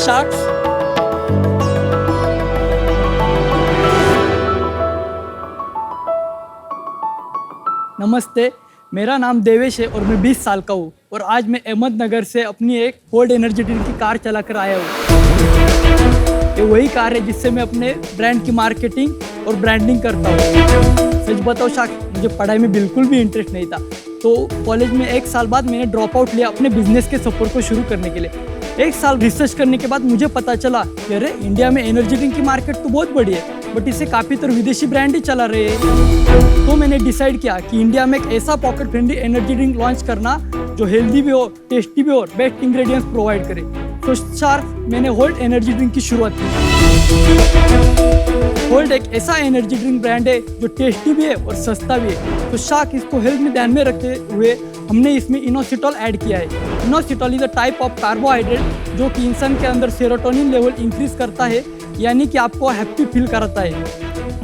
Sharks. नमस्ते, मेरा नाम देवेश है और मैं 20 साल का हूँ और आज मैं अहमदनगर से अपनी एक होल्ड एनर्जी ड्रिंक की कार चलाकर आया हूँ। ये वही कार है जिससे मैं अपने ब्रांड की मार्केटिंग और ब्रांडिंग करता हूँ। सच बताओ शायद मुझे पढ़ाई में बिल्कुल भी इंटरेस्ट नहीं था, तो कॉलेज में 1 साल बाद मैंने ड्रॉप आउट लिया अपने बिजनेस के सफ़र को शुरू करने के लिए। 1 साल रिसर्च करने के बाद मुझे पता चला कि अरे इंडिया में एनर्जी ड्रिंक की मार्केट तो बहुत बड़ी है, बट इसे काफ़ी तो विदेशी ब्रांड ही चला रहे हैं। तो मैंने डिसाइड किया कि इंडिया में एक ऐसा pocket friendly energy drink launch करना जो हेल्दी भी हो, टेस्टी भी हो और बेस्ट इंग्रेडिएंट्स प्रोवाइड करे। तो शार्क मैंने होल्ड एनर्जी ड्रिंक की शुरुआत की। होल्ड एक ऐसा एनर्जी ड्रिंक ब्रांड है जो टेस्टी भी है और सस्ता भी है। तो शार्क इसको हेल्थ में ध्यान में रखते हुए हमने इसमें इनोसिटॉल ऐड किया है। Inositol is a type of carbohydrate जो कि इंसान के अंदर सेरोटोनिन लेवल इंक्रीज करता है, यानी कि आपको हैप्पी फील कराता है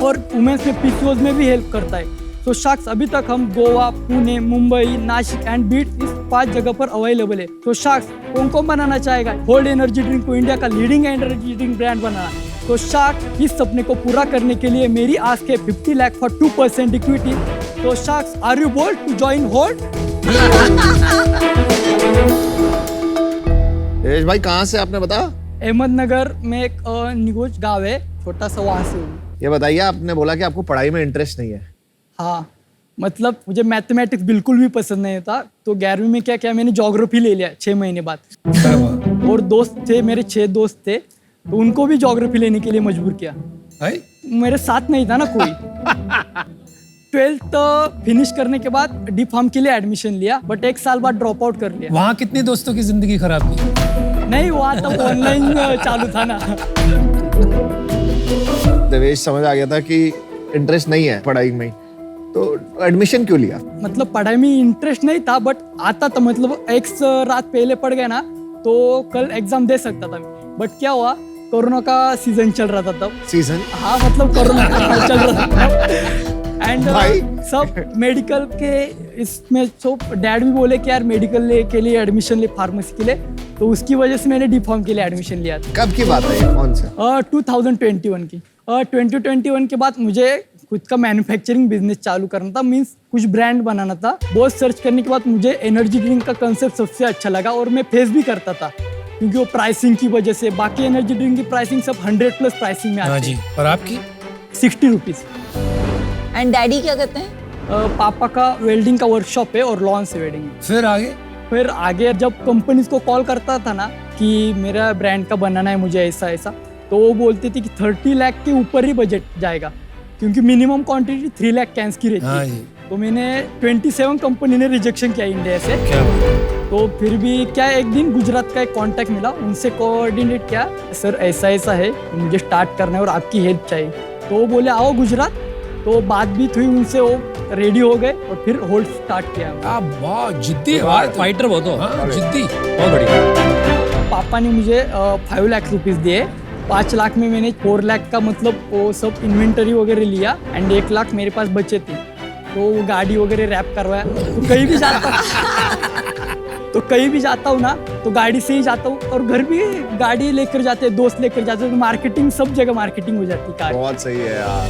और वुमेन्स में पीसीओएस में भी हेल्प करता है। तो शार्क्स अभी तक हम गोवा, पुणे, मुंबई, नासिक एंड बीट इस 5 जगह पर अवेलेबल है। तो शार्क्स कौन बनाना चाहेगा होल्ड एनर्जी ड्रिंक को इंडिया का लीडिंग एनर्जी ड्रिंक ब्रांड बनाना? तो शार्क इस सपने को पूरा करने के लिए मेरी आस्क है 50 लाख फॉर 2% इक्विटी। तो sharks, are you bold to join hold? Yash भाई कहाँ से आपने बताया? अहमदनगर में एक निगोज गाँव है, छोटा सा, वहाँ से हूँ। ये बताइए, आपने बोला कि आपको पढ़ाई में इंटरेस्ट नहीं है। हाँ, मतलब मुझे मैथमेटिक्स बिल्कुल भी पसंद नहीं था, तो 11वीं में क्या मैंने ज्योग्राफी ले लिया 6 महीने बाद। और दोस्त थे मेरे, 6 दोस्त थे, तो उनको भी ज्योग्राफी लेने के लिए मजबूर किया। मेरे साथ नहीं था ना कोई। 12th फिनिश करने के बाद डी फार्म के लिए एडमिशन लिया, बट 1 साल बाद ड्रॉप आउट कर लिया। वहाँ कितने दोस्तों की जिंदगी खराब की? नहीं, वहाँ तो ऑनलाइन चालू था ना। देवेश समझ आ गया था कि इंटरेस्ट नहीं है पढ़ाई में, तो एडमिशन क्यों लिया? मतलब पढ़ाई में इंटरेस्ट नहीं था, बट आता था, मतलब एक रात पहले पढ़ गया ना तो कल एग्जाम दे सकता था। बट क्या हुआ, कोरोना का सीजन चल रहा था तब। सीजन? हाँ, मतलब कोरोना का चल रहा था एंड सब मेडिकल के इसमें, तो डैड भी बोले कि यार मेडिकल के लिए एडमिशन ले, फार्मेसी के लिए, तो उसकी वजह से मैंने डी फार्म के लिए एडमिशन लिया था। कब की बात है ये, कौन सा? 2021 की। 2021 के बाद मुझे खुद का मैन्युफैक्चरिंग बिजनेस चालू करना था, मीन्स कुछ ब्रांड बनाना था। बहुत सर्च करने के बाद मुझे एनर्जी ड्रिंक का कंसेप्ट सबसे अच्छा लगा और मैं फेस भी करता था, क्योंकि वो प्राइसिंग की वजह से। बाकी एनर्जी ड्रिंक की प्राइसिंग सब 100+ प्राइसिंग में आती है। और आपकी 60 रुपीज। एंड डैडी क्या करते हैं? पापा का वेल्डिंग का वर्कशॉप है और लॉन से वेल्डिंग। फिर आगे जब कंपनीज को कॉल करता था ना कि मेरा ब्रांड का बनाना है मुझे ऐसा ऐसा, तो वो बोलती थी कि 30 लाख के ऊपर ही बजट जाएगा, क्योंकि मिनिमम क्वांटिटी 3 लाख कैंस की रहती है। तो मैंने 27 कंपनी ने रिजेक्शन किया इंडिया से। तो फिर भी क्या, एक दिन गुजरात का एक कांटेक्ट मिला, उनसे कोऑर्डिनेट किया, सर ऐसा ऐसा है, मुझे स्टार्ट करना है और आपकी हेल्प चाहिए। तो वो बोले आओ गुजरात। तो बातचीत हुई उनसे, वो रेडी हो गए और फिर होल्ड स्टार्ट किया। वाह, जिद्दी फाइटर, बहुत जिद्दी, बहुत बढ़िया। पापा ने मुझे 5 लाख रुपीस दिए। 5 लाख में मैंने 4 लाख का मतलब वो सब इन्वेंटरी वगैरह लिया एंड 1 लाख मेरे पास बचे थे। तो वो गाड़ी वगैरह रैप करवाया। तो कहीं भी जाता हूँ ना तो गाड़ी से ही जाता हूँ, और घर भी गाड़ी लेकर जाते हैं, दोस्त लेकर जाते हैं, तो मार्केटिंग सब जगह मार्केटिंग हो जाती है कार। बहुत सही है यार।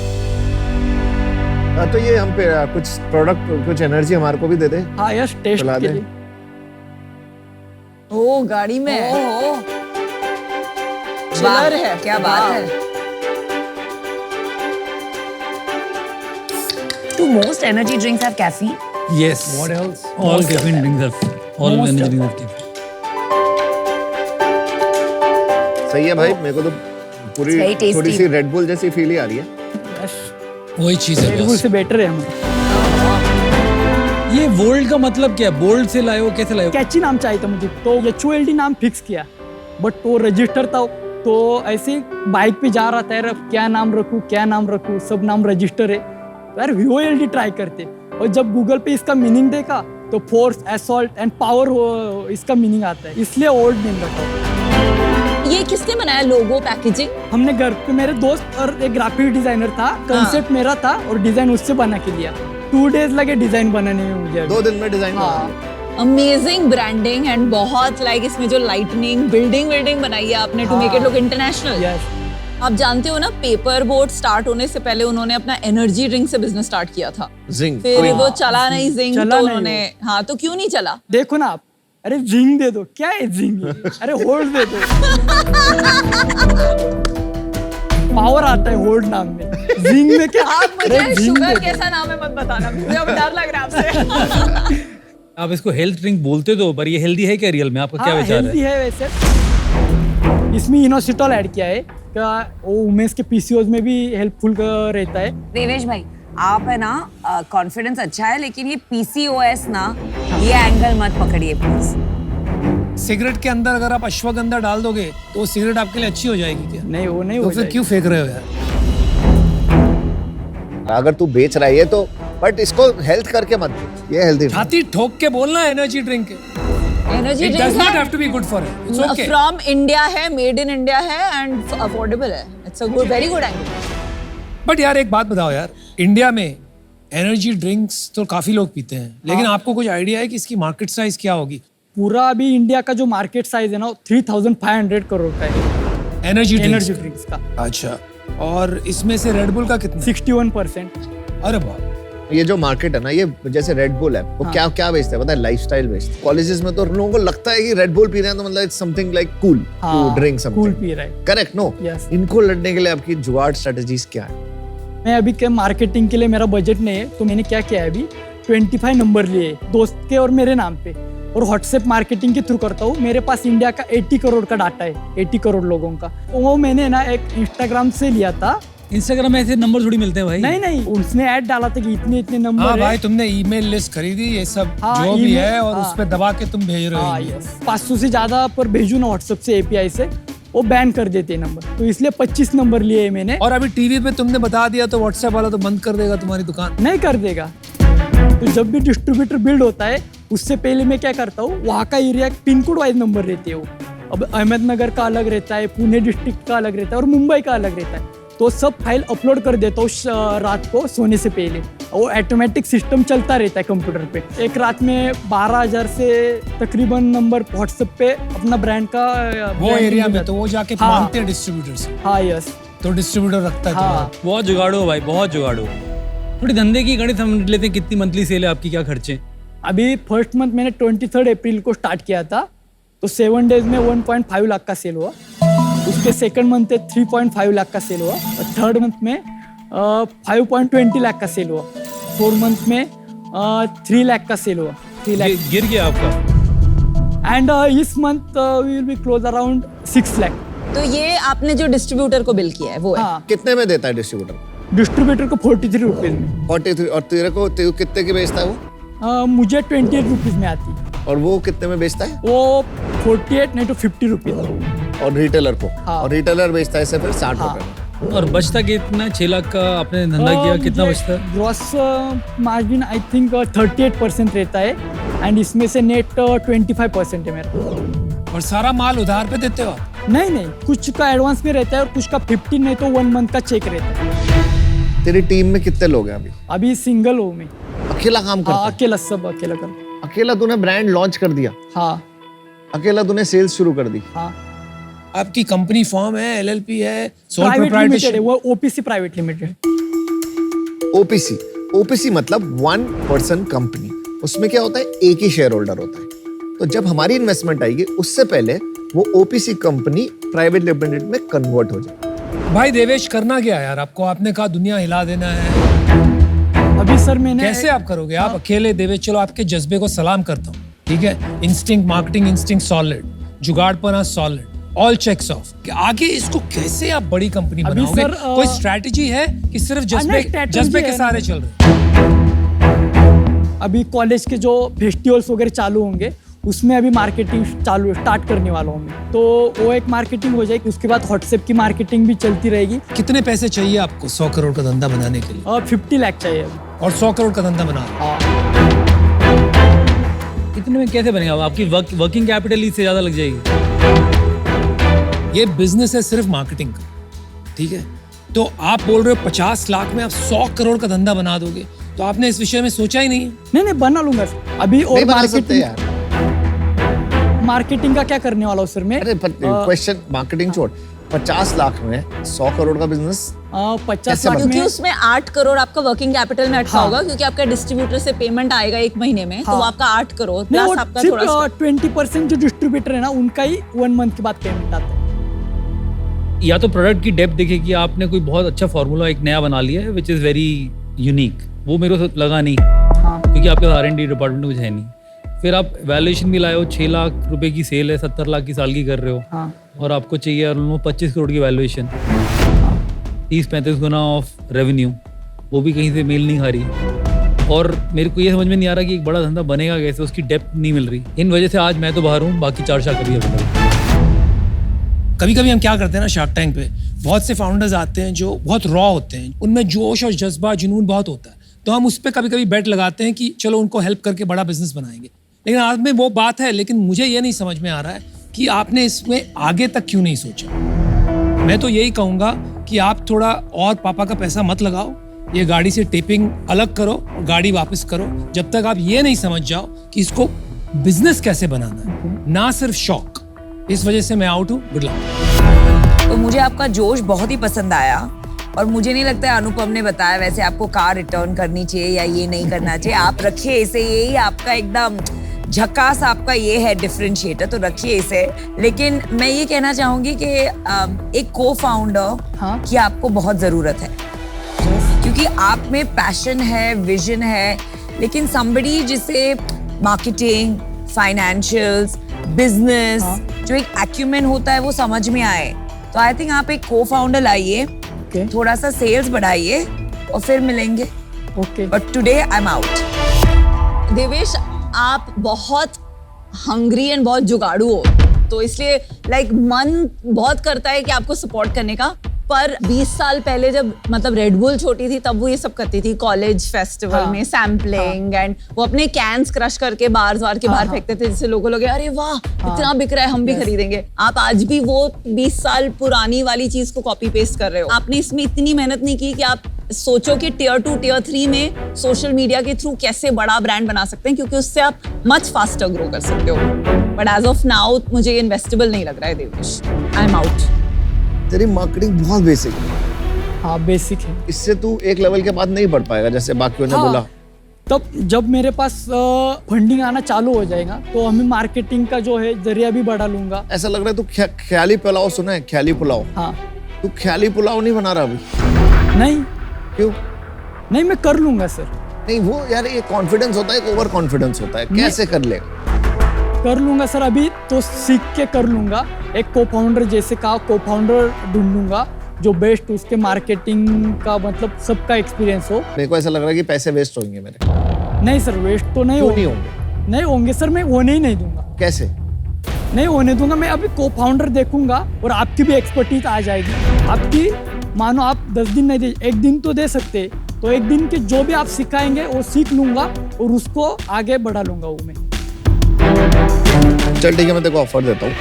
तो ये हम पे कुछ प्रोडक्ट, कुछ एनर्जी हमारे को भी दे दे। हाँ यस, टेस्ट के लिए। ओ गाड़ी में चिलर है, क्या बात है। Do most energy drinks have caffeine? Yes. What else? All caffeine drinks have, all energy drinks have caffeine. सही है भाई, मेरे को तो पूरी very tasty. थोड़ी सी रेड बुल जैसी फील ही आ रही है। वही चीज है। रेड बुल से बेटर है हमें। ये वोल्ड का मतलब क्या है? बोल्ड से लाए हो, कैसे लाए हो? कैची नाम चाहिए था मुझे, तो HOLD नाम फिक्स किया, बट वो रजिस्टर था। तो ऐसे बाइक पे जा रहा था यार, क्या नाम रखूँ, सब नाम रजिस्टर है, तो यार VOLD ट्राई करते। और जब गूगल पे इसका मीनिंग देखा तो फोर्स, असॉल्ट एंड पावर इसका मीनिंग आता है, इसलिए ओल्ड नेम रखा। ये किसने बनाया लोगो, पैकेजिंग? हमने घर पे, मेरे दोस्त और एक ग्राफिक डिजाइनर था, कंसेप्ट मेरा था और डिजाइन उससे बना के दिया। 2 days लगे डिजाइन बनाने में मुझे। 2 दिन में डिजाइन? हाँ, अमेजिंग ब्रांडिंग एंड बहुत लाइक इसमें जो लाइटनिंग बिल्डिंग बनाई है आपने to make it look international. Yes आप जानते हो ना, पेपर बोट स्टार्ट होने से पहले उन्होंने अपना एनर्जी ड्रिंक से बिजनेस स्टार्ट किया था। जिंक फिर वो चला नहीं जिंक, चला तो नहीं उन्होंने हाँ, तो क्यों नहीं चला? देखो ना आप, अरे जिंग दे दो, क्या है जिंग? अरे होल्ड दे दो, पावर आता है होल्ड नाम में, जिंग में क्या? आप मुझे अरे जिंग शुगर दे दो। कैसा नाम है मत बताना, मुझे अब डर लग रहा है आपसे। आप इसको हेल्थ ड्रिंक बोलते तो, पर ये हेल्दी है क्या रियल में? आपका क्या हाँ, विचार हेल्दी है? है वैसे। इसमें इनोसिटॉल ऐड किया है, क्या वो वुमेन्स के पीसीओएस में भी हेल्पफुल रहता है। देवेश भाई, आप है ना, कॉन्फिडेंस अच्छा है, लेकिन ये PCOS ना, ये एंगल मत पकड़िए प्लीज। सिगरेट के अंदर अगर आप अश्वगंधा डाल दोगे तो वो सिगरेट आपके लिए अच्छी हो जाएगी क्या? नहीं, वो नहीं तो हो फिर जाएगी। क्यों फेंक रहे हो यार? अगर तू बेच रहा है ये तो, बट इसको हेल्थ करके मत दे, ये हेल्दी छाती ठोक के बोलना energy drink energy it does not have to be good for it, it's okay. From India है, मेड इन इंडिया है एंड अफोर्डेबल है। It's a good, very good angle. But यार एक बात बताओ यार, इंडिया में एनर्जी ड्रिंक्स तो काफी लोग पीते हैं, लेकिन आपको कुछ आइडिया है कि इसकी मार्केट साइज क्या होगी? पूरा अभी इंडिया का जो मार्केट साइज है ना, 3500 करोड़ का है एनर्जी एनर्जी ड्रिंक्स ड्रिंक्स का। अच्छा, और इसमें से रेड बुल का कितना? 61%। अरे वाह, ये जो मार्केट है ना, ये जैसे रेड बुल है, वो क्या क्या बेचता है पता है? लाइफस्टाइल बेचता है। कॉलेजेस में तो लोगों को लगता है कि रेड बुल पी रहे हैं तो मतलब it's something like cool to drink cool something. पी रहा है। Correct no? Yes. इनको लड़ने के लिए आपकी जुगाड़ स्ट्रेटजीज क्या है? मैं अभी क्या मार्केटिंग के लिए मेरा बजट नहीं है, तो मैंने क्या किया है अभी, 25 नंबर लिए दोस्त के और मेरे नाम पे, और व्हाट्सएप मार्केटिंग के थ्रू करता हूँ। मेरे पास इंडिया का 80 करोड़ का डाटा है, 80 करोड़ लोगों का। तो वो मैंने ना एक इंस्टाग्राम से लिया था। इंस्टाग्राम में ऐसे नंबर थोड़ी मिलते हैं भाई। नहीं, उसने ऐड डाला था कि इतने इतने नंबर हाँ है। भाई, तुमने ईमेल लिस्ट खरीदी, ये सब हाँ, जो भी email, है, और हाँ। उस पे दबा के तुम भेज रहे हाँ हो। यस, 500 से ज्यादा पर भेजू ना व्हाट्सएप से एपीआई से, वो बैन कर देते हैं नंबर, तो इसलिए 25 नंबर लिए मैंने। और अभी टीवी पे तुमने बता दिया तो व्हाट्सएप वाला तो बंद कर देगा तुम्हारी दुकान। नहीं कर देगा। तो जब भी डिस्ट्रीब्यूटर बिल्ड होता है, उससे पहले मैं क्या करता हूँ, वहाँ का area pin code wise number रहते हैं वो। अब अहमदनगर का अलग रहता है, पुणे डिस्ट्रिक्ट का अलग रहता है, और मुंबई का अलग रहता है। तो सब फाइल अपलोड कर देता हूँ रात को सोने से पहले। वो ऑटोमेटिक सिस्टम चलता रहता है कंप्यूटर पे। एक रात में 12,000 से तकरीबन नंबर व्हाट्सएप पे अपना ब्रांड का वो branding एरिया हो में जाता तो वो जाके हाँ। मांगते हैं डिस्ट्रीब्यूटर से, है। हाँ यस, तो डिस्ट्रीब्यूटर रखता है हाँ। तुम्हारा। बहुत जुगाड़ो भाई, बहुत जुगाड़ो। थोड़ी धंधे की गणित समझ लेते हैं, कितनी मंथली सेल है आपकी, क्या खर्चे? अभी फर्स्ट मंथ मैंने 23 अप्रैल को स्टार्ट किया था, तो 7 डेज में 1.5 लाख का सेल हुआ। उसके सेकंड मंथ में 3.5 लाख का सेल हुआ, और थर्ड मंथ में 5.20 लाख का सेल हुआ। फोर्थ मंथ में 3 लाख का सेल हुआ, 3 लाख। गिर गया आपका। एंड इस month we will be close around 6 lakh. तो ये आपने जो डिस्ट्रीब्यूटर को बिल किया है वो है। हाँ, कितने में देता है डिस्ट्रीब्यूटर? डिस्ट्रीब्यूटर को 43 रुपीज में। 43। और तेरे को कितने की बेचता है वो? मुझे 28 रुपीज में आती है, और वो कितने में बेचता है? वो 48 नहीं तो 50 रुपीज। और रिटेलर को? हाँ। और रिटेलर बेचता है इसे फिर 60 रुपए में। और बचता कितना? 6 लाख का आपने धंधा किया, कितना बचता है? ग्रॉस मार्जिन आई थिंक 38% रहता है, एंड इसमें से नेट 25% है मेरा। और सारा माल उधार पे देते हो आप? नहीं, कुछ का एडवांस में रहता है और कुछ का 15 नहीं तो 1 मंथ का चेक रहता है। तेरी टीम में कितने लोग हैं अभी? अभी सिंगल हूँ मैं। अकेला काम करता हाँ, है? अकेला, सब अकेला कर। अकेला तूने ब्रांड लॉन्च कर दिया? हाँ अकेला तूने सेल्स शुरू कर दी? हाँ, आपकी कंपनी फॉर्म है, LLP है, सोल प्राइवेट लिमिटेड है प्रोप्राइटरशिप? वो, OPC private limited. OPC? OPC मतलब 1 पर्सन कंपनी। उसमें क्या होता है? एक ही शेयर होल्डर होता है। तो जब हमारी इन्वेस्टमेंट आएगी उससे पहले वो ओपीसी कंपनी प्राइवेट लिमिटेड में कन्वर्ट हो जाए। भाई देवेश, करना क्या है यार आपको? आपने कहा दुनिया हिला देना है, अभी सर मैंने कैसे आप करोगे? आप अकेले देवेश, चलो आपके जज्बे को सलाम करता हूँ, ठीक है। इंस्टिंक्ट, मार्केटिंग इंस्टिंक्ट सॉलिड, जुगाड़पना सॉलिड, ऑल चेक्स ऑफ। आगे इसको कैसे आप बड़ी कंपनी अभी बनाओगे? सर, कोई स्ट्रैटेजी है कि सिर्फ नहीं, strategy जज्बे के है सहारे ना। चल रहे? अभी कॉलेज के जो फेस्टिवल्स वगैरह चालू होंगे, उसमें अभी मार्केटिंग स्टार्ट करने वाला हूँ मैं। तो वो एक मार्केटिंग हो जाएगी, उसके बाद व्हाट्सएप की मार्केटिंग भी चलती रहेगी। कितने पैसे चाहिए आपको 100 करोड़ का धंधा बनाने के लिए? और 50 लाख चाहिए अभी। और 100 करोड़ का धंधा बना रहे हो? हाँ, इतने में कैसे बनेगा? आपकी वर्किंग कैपिटल ही से ज्यादा लग जाएगी। ये बिजनेस है सिर्फ मार्केटिंग का, ठीक है। तो आप बोल रहे हो 50 लाख में आप 100 करोड़ का धंधा बना दोगे, तो आपने इस विषय में सोचा ही नहीं है? नहीं बना लूंगा सर। अभी और नहीं बना सकते मार्केटिंग यार। मार्केटिंग का क्या करने वाला हूँ सर मैं? अरे क्वेश्चन मार्केटिंग छोड़, 50 लाख में 100 करोड़ का बिजनेस 50 कैसे लाख क्योंकि में उसमें 8 करोड़ आपका वर्किंग कैपिटल में अटका हाँ। होगा, क्योंकि आपका डिस्ट्रीब्यूटर से पेमेंट आएगा 1 महीने में, तो हाँ। वो आपका 8 करोड़ नहीं, प्लस वो आपका थोड़ा सा सिर्फ 20% जो डिस्ट्रीब्यूटर है ना उनका ही 1 मंथ के बाद पेमेंट आता है। या तो प्रोडक्ट की डेप्थ देखे कि आपने कोई बहुत अच्छा फार्मूला एक नया बना लिया है विच इज़ वेरी यूनिक, वो मेरे को लगा नहीं हाँ क्योंकि आपके R&D डिपार्टमेंट कुछ है नहीं। फिर आप वैल्यूएशन भी लाए हो, 6 लाख रुपए की सेल है, 70 लाख की साल की कर रहे हो, हाँ और आपको चाहिए ऑलमोस्ट 25 करोड़ की वैल्यूएशन, 30-35 गुना ऑफ रेवेन्यू, वो भी कहीं से मेल नहीं खा रही। और मेरे को ये समझ में नहीं आ रहा कि एक बड़ा धंधा बनेगा कैसे, उसकी डेप्थ नहीं मिल रही। इन वजह से आज मैं तो बाहर हूँ, बाकी 4 शाख कभी कभी कभी हम क्या करते हैं ना, शार्क टैंक पे बहुत से फाउंडर्स आते हैं जो बहुत रॉ होते हैं, उनमें जोश और जज्बा जुनून बहुत होता है, तो हम उस पर कभी कभी बेट लगाते हैं कि चलो उनको हेल्प करके बड़ा बिजनेस बनाएंगे। लेकिन आज में वो बात है, लेकिन मुझे ये नहीं समझ में आ रहा है कि आपने इसमें आगे तक क्यों नहीं सोचा। मैं तो यही कहूँगा कि आप थोड़ा और पापा का पैसा मत लगाओ, ये गाड़ी से टेपिंग अलग करो और गाड़ी वापस करो, जब तक आप ये नहीं समझ जाओ कि इसको बिजनेस कैसे बनाना है, ना सिर्फ शौक। इस वजह से मैं आउट हूँ, गुड लक। तो मुझे आपका जोश बहुत ही पसंद आया, और मुझे नहीं लगता है अनुपम ने बताया वैसे आपको कार रिटर्न करनी चाहिए या ये नहीं करना चाहिए। आप रखिए इसे, यही आपका एकदम झकास आपका ये है डिफरेंशिएटर, तो रखिए इसे। लेकिन मैं ये कहना चाहूंगी कि एक को फाउंडर हाँ। की आपको बहुत जरूरत है, क्योंकि आप में पैशन है, विजन है, लेकिन somebody जिसे मार्केटिंग, फाइनेंशियल्स, बिजनेस जो एक एक्यूमेन होता है वो समझ में आए। तो आई थिंक आप एक को फाउंडर लाइए, ओके थोड़ा सा सेल्स बढ़ाइए और फिर मिलेंगे। Okay but today I am out. Devesh, आप बहुत हंग्री एंड बहुत जुगाड़ू हो, तो इसलिए मन बहुत करता है कि आपको सपोर्ट करने का। पर 20 साल पहले जब मतलब रेड बुल छोटी थी तब वो ये सब करती थी, कॉलेज फेस्टिवल हाँ, में सैम्पलिंग एंड वो अपने कैंस क्रश करके बार के बाहर फेंकते थे, जिससे लोगों लगे अरे वाह इतना बिक रहा है, हम भी खरीदेंगे। आप आज भी वो 20 साल पुरानी वाली चीज को कॉपी पेस्ट कर रहे हो। आपने इसमें इतनी मेहनत नहीं की कि आप सोचो कि टियर 2 टियर 3 में सोशल मीडिया के थ्रू कैसे बड़ा ब्रांड बना सकते हैं, क्योंकि उससे आप मच फास्टर ग्रो कर सकते हो। बट एज ऑफ नाउ मुझे इन्वेस्टेबल नहीं लग रहा है देवेश, आई एम आउट। तेरी मार्केटिंग बहुत बेसिक है, हाँ बेसिक है। इससे तू एक लेवल के बाद नहीं बढ़ पाएगा, जैसे बाकियों ने बोला। तब जब मेरे पास फंडिंग आना चालू हो जाएगा तो हमें मार्केटिंग का जो है जरिया भी बढ़ा लूंगा। ऐसा लग रहा है तू ख्याली पुलाव सुना है, ख्याली पुलाव? हाँ तू ख्याली पुलाव नहीं बना रहा अभी? नहीं क्यों नहीं, मैं कर लूंगा सर, नहीं? वो यार ये कॉन्फिडेंस होता है, एक ओवर कॉन्फिडेंस होता है, कैसे कर लेगा? कर लूंगा सर, अभी तो सीख के कर लूंगा। एक को फाउंडर जैसे का को फाउंडर ढूंढ लूंगा जो बेस्ट उसके मार्केटिंग का मतलब सबका एक्सपीरियंस हो। मेरे को ऐसा लग रहा है कि पैसे वेस्ट होंगे मेरे। नहीं सर, वेस्ट तो नहीं क्यों होंगे। नहीं होंगे? नहीं होंगे सर, मैं होने ही नहीं दूंगा। कैसे नहीं होने दूंगा, मैं अभी को फाउंडर देखूंगा और आपकी भी एक्सपर्टीज आ जाएगी। आपकी मानो आप 10 दिन नहीं दे, 1 दिन तो दे सकते, तो 1 दिन के जो भी आप सिखाएंगे वो सीख लूंगा और उसको आगे बढ़ा लूंगा वो मैं। चल ठीक है, मैं तेरे को ऑफर देता हूँ।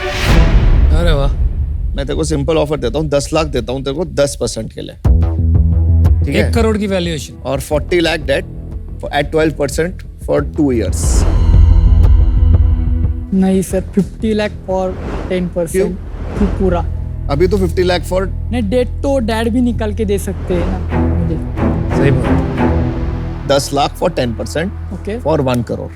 अरे वाह, मैं तेरे को सिंपल ऑफर देता हूँ, 10 लाख देता हूँ तेरे को 10% के लिए, ठीक है? 1 करोड़ की वैल्यूएशन और 40 lakh debt at 12% for 2 years। नहीं सर, 50 लाख फॉर 10% पूरा। अभी तो 50 लाख फॉर, नहीं, डेट तो डैड भी निकाल के दे सकते हैं ना मुझे। सही बात। 10 lakh for 10% okay for 1 crore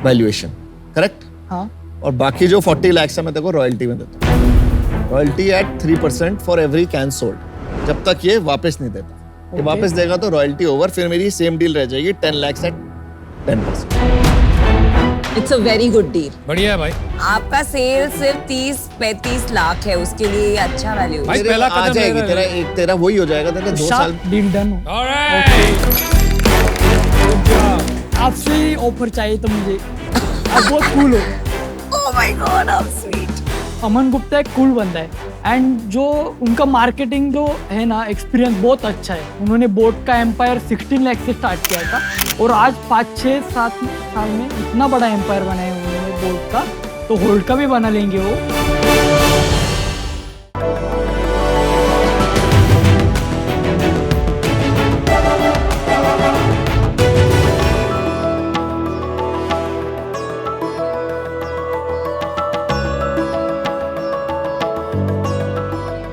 valuation, correct? हाँ और बाकी जो 40 लाख है मैं तेरे को रॉयल्टी में देता हूँ, royalty at 3% for every can sold, जब तक ये वापस नहीं देता। ये Okay. वापस देगा तो रॉयल्टी ओवर, फिर मेरी सेम डील रह जाएगी 10 lakh at 10%। It's a very good deal. बढ़िया है भाई। आपका सेल सिर्फ 30-35 लाख है, उसके लिए ये अच्छा वैल्यू भाई, है। पहला आ कदम जाएगी मेरा तेरा, है। एक तेरा वही हो जाएगा तेरे 2 साल। डील डन हो। ऑलराइट। आपसे ही ऑफर चाहिए तो मुझे, आप बहुत कूल हो। Oh my God, how sweet. Aman Gupta एक कूल बंदा है एंड जो उनका मार्केटिंग जो है ना एक्सपीरियंस बहुत अच्छा है। उन्होंने बोट का एम्पायर 16 लाख से स्टार्ट किया था और आज 5-6-7 साल में इतना बड़ा एम्पायर बनाया उन्होंने बोट का, तो होल्ड का भी बना लेंगे वो।